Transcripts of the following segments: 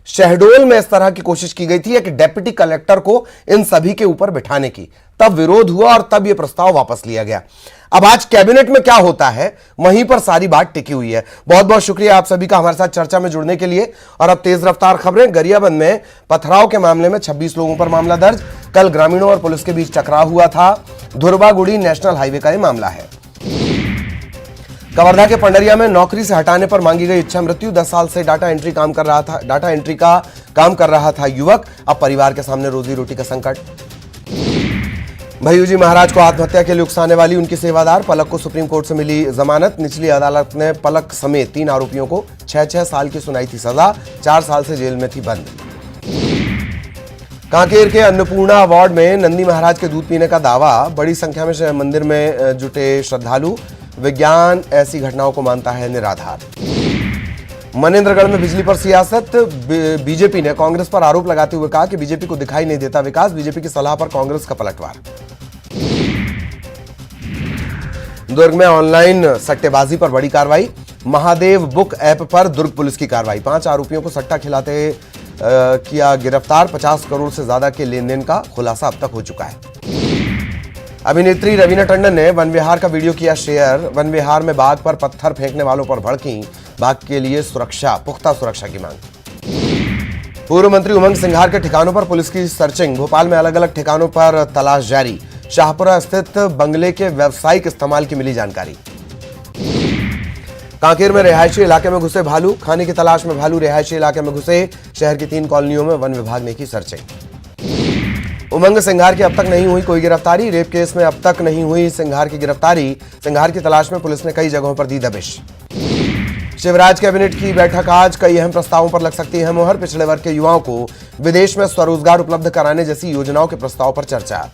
शहडोल में इस तरह की कोशिश की गई थी कि डिप्टी कलेक्टर को इन सभी के ऊपर बिठाने की, तब विरोध हुआ और तब यह प्रस्ताव वापस लिया गया। अब आज कैबिनेट में क्या होता है, वहीं पर सारी बात टिकी हुई है। बहुत बहुत शुक्रिया आप सभी का हमारे साथ चर्चा में जुड़ने के लिए। और अब तेज रफ्तार खबरें। गरियाबंद में पथराव के मामले में 26 लोगों पर मामला दर्ज। कल ग्रामीणों और पुलिस के बीच टकराव हुआ था। धुरबागुड़ी नेशनल हाईवे का यह मामला है। कवर्धा के पंडरिया में नौकरी से हटाने पर मांगी गई इच्छा मृत्यु। 10 साल से डाटा एंट्री का काम कर रहा था युवक। अब परिवार के सामने रोजी रोटी का संकट। भय्यूजी महाराज को आत्महत्या के लिए उकसाने वाली उनकी सेवादार पलक को सुप्रीम कोर्ट से मिली जमानत। निचली अदालत ने पलक समेत 3 आरोपियों को 6-6 साल की सुनाई थी सजा। 4 साल से जेल में थी बंद। कांकेर के अन्नपूर्णा वार्ड में नंदी महाराज के दूध पीने का दावा। बड़ी संख्या में मंदिर में जुटे श्रद्धालु। विज्ञान ऐसी घटनाओं को मानता है निराधार। मनेंद्रगढ़ में बिजली पर सियासत। बीजेपी ने कांग्रेस पर आरोप लगाते हुए कहा कि बीजेपी को दिखाई नहीं देता विकास। बीजेपी की सलाह पर कांग्रेस का पलटवार। दुर्ग में ऑनलाइन सट्टेबाजी पर बड़ी कार्रवाई। महादेव बुक ऐप पर दुर्ग पुलिस की कार्रवाई। 5 आरोपियों को सट्टा खिलाते किया गिरफ्तार। 50 करोड़ से ज्यादा के लेन देन का खुलासा अब तक हो चुका है। अभिनेत्री रवीना टंडन ने वन विहार का वीडियो किया शेयर। वन विहार में बाघ पर पत्थर फेंकने वालों पर भड़की। बाघ के लिए पुख्ता सुरक्षा की मांग। पूर्व मंत्री उमंग सिंघार के ठिकानों पर पुलिस की सर्चिंग। भोपाल में अलग अलग ठिकानों पर तलाश जारी। शाहपुरा स्थित बंगले के व्यावसायिक इस्तेमाल की मिली जानकारी। कांकेर में रिहायशी इलाके में घुसे भालू। खाने की तलाश में भालू रिहायशी इलाके में घुसे। शहर की 3 कॉलोनियों में वन विभाग ने की सर्चिंग। उमंग सिंघार की अब तक नहीं हुई कोई गिरफ्तारी। रेप केस में अब तक नहीं हुई सिंघार की गिरफ्तारी। सिंघार की तलाश में पुलिस ने कई जगहों पर दी दबिश। शिवराज कैबिनेट की बैठक आज। कई अहम प्रस्तावों पर लग सकती है मुहर। पिछड़े वर्ग के युवाओं को विदेश में स्वरोजगार उपलब्ध कराने जैसी योजनाओं के प्रस्ताव पर चर्चा।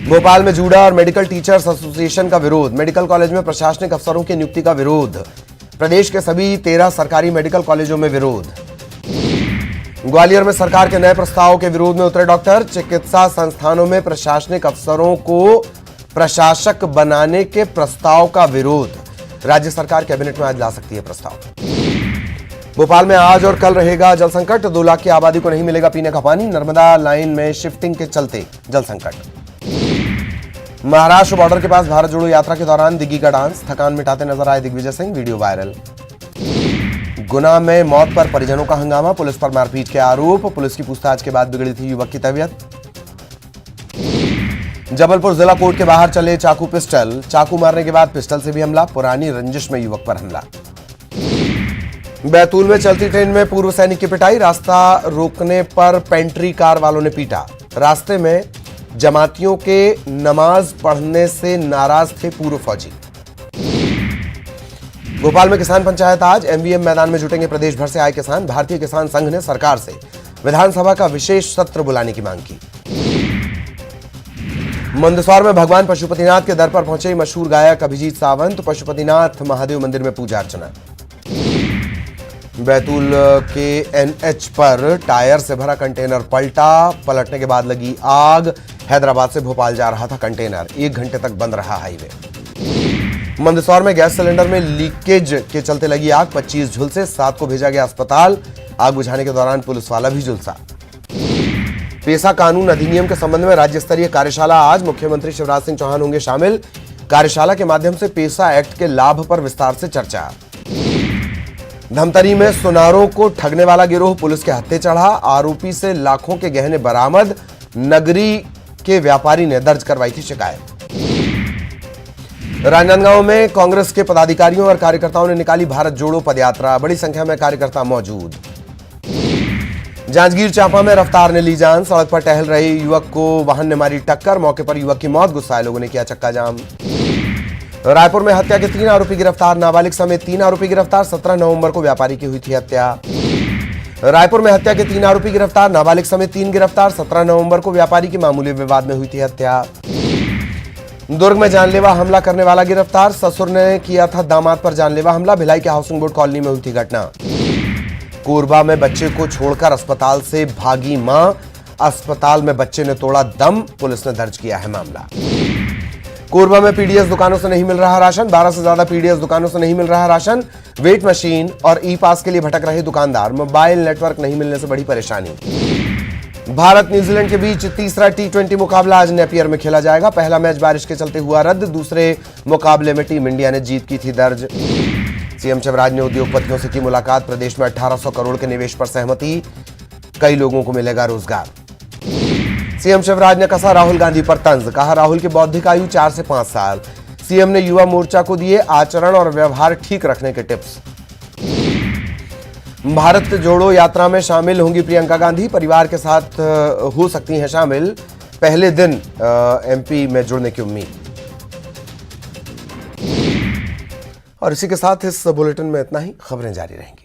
भोपाल में जूडा और मेडिकल टीचर्स एसोसिएशन का विरोध। मेडिकल कॉलेज में प्रशासनिक अफसरों की नियुक्ति का विरोध। प्रदेश के सभी 13 सरकारी मेडिकल कॉलेजों में विरोध। ग्वालियर में सरकार के नए प्रस्ताव के विरोध में उतरे डॉक्टर। चिकित्सा संस्थानों में प्रशासनिक अफसरों को प्रशासक बनाने के प्रस्ताव का विरोध। राज्य सरकार कैबिनेट में आज ला सकती है प्रस्ताव। भोपाल में आज और कल रहेगा जल संकट। 2 लाख की आबादी को नहीं मिलेगा पीने का पानी। नर्मदा लाइन में शिफ्टिंग के चलते जल संकट। महाराष्ट्र बॉर्डर के पास भारत जोड़ो यात्रा के दौरान दिग्गी का डांस। थकान मिटाते नजर आए दिग्विजय सिंह। Video viral. गुना में मौत पर परिजनों का हंगामा। पुलिस पर मारपीट के आरोप। पुलिस की पूछताछ के बाद बिगड़ी थी युवक की तबीयत। जबलपुर जिला कोर्ट के बाहर चले चाकू पिस्टल। चाकू मारने के बाद पिस्टल से भी हमला। पुरानी रंजिश में युवक पर हमला। बैतूल में चलती ट्रेन में पूर्व सैनिक की पिटाई। रास्ता रोकने पर पेंट्री कार वालों ने पीटा। रास्ते में जमातियों के नमाज पढ़ने से नाराज थे पूर्व फौजी। भोपाल में किसान पंचायत आज। एमवीएम मैदान में जुटेंगे प्रदेश भर से आए किसान। भारतीय किसान संघ ने सरकार से विधानसभा का विशेष सत्र बुलाने की मांग की। मंदसौर में भगवान पशुपतिनाथ के दर पर पहुंचे मशहूर गायक अभिजीत सावंत। पशुपतिनाथ महादेव मंदिर में पूजा अर्चना। बैतूल के एनएच पर टायर से भरा कंटेनर पलटा। पलटने के बाद लगी आग। हैदराबाद से भोपाल जा रहा था कंटेनर। 1 घंटे तक बंद रहा हाईवे। मंदसौर में गैस सिलेंडर में लीकेज के चलते लगी आग। 25 झुलसे। 7 को भेजा गया अस्पताल। आग बुझाने के दौरान पुलिस वाला भी झुलसा। पेशा कानून अधिनियम के संबंध में राज्य स्तरीय कार्यशाला आज। मुख्यमंत्री शिवराज सिंह चौहान होंगे शामिल। कार्यशाला के माध्यम से पेशा एक्ट के लाभ पर विस्तार से चर्चा। धमतरी में सुनारों को ठगने वाला गिरोह पुलिस के हत्थे चढ़ा। आरोपी से लाखों के गहने बरामद। नगरी के व्यापारी ने दर्ज करवाई थी शिकायत। राजनांदगांव में कांग्रेस के पदाधिकारियों और कार्यकर्ताओं ने निकाली भारत जोड़ो पदयात्रा। बड़ी संख्या में कार्यकर्ता मौजूद। जांजगीर चांपा में रफ्तार ने ली जान। सड़क पर टहल रहे युवक को वाहन ने मारी टक्कर। मौके पर युवक की मौत। गुस्साए लोगों ने किया चक्का जाम। रायपुर में हत्या के 3 आरोपी गिरफ्तार। नाबालिग समेत 3 आरोपी गिरफ्तार। 17 नवंबर को व्यापारी की हुई थी हत्या। रायपुर में हत्या के 3 आरोपी गिरफ्तार। नाबालिग समेत 3 गिरफ्तार। 17 नवंबर को व्यापारी की मामूली विवाद में हुई थी हत्या। दुर्ग में जानलेवा हमला करने वाला गिरफ्तार। ससुर ने किया था दामाद पर जानलेवा हमला। भिलाई के हाउसिंग बोर्ड कॉलोनी में हुई थी घटना। कोरबा में बच्चे को छोड़कर अस्पताल से भागी मां। अस्पताल में बच्चे ने तोड़ा दम। पुलिस ने दर्ज किया है मामला। कोरबा में पीडीएस दुकानों से नहीं मिल रहा राशन, 12 से ज्यादा पीडीएस दुकानों से नहीं मिल रहा राशन। वेट मशीन और ई पास के लिए भटक रहे दुकानदार, मोबाइल नेटवर्क नहीं मिलने से बड़ी परेशानी। भारत न्यूजीलैंड के बीच तीसरा T20 मुकाबला आज नेपियर में खेला जाएगा। पहला मैच बारिश के चलते हुआ रद्द, दूसरे मुकाबले में टीम इंडिया ने जीत की थी दर्ज। सीएम शिवराज ने उद्योगपतियों से की मुलाकात, प्रदेश में 1800 करोड़ के निवेश पर सहमति, कई लोगों को मिलेगा रोजगार। सीएम शिवराज ने कसा राहुल गांधी पर तंज, कहा राहुल की बौद्धिक आयु 4 से 5 साल। सीएम ने युवा मोर्चा को दिए आचरण और व्यवहार ठीक रखने के टिप्स। भारत जोड़ो यात्रा में शामिल होंगी प्रियंका गांधी, परिवार के साथ हो सकती हैं शामिल, पहले दिन एमपी में जुड़ने की उम्मीद। और इसी के साथ इस बुलेटिन में इतना ही, खबरें जारी रहेंगी।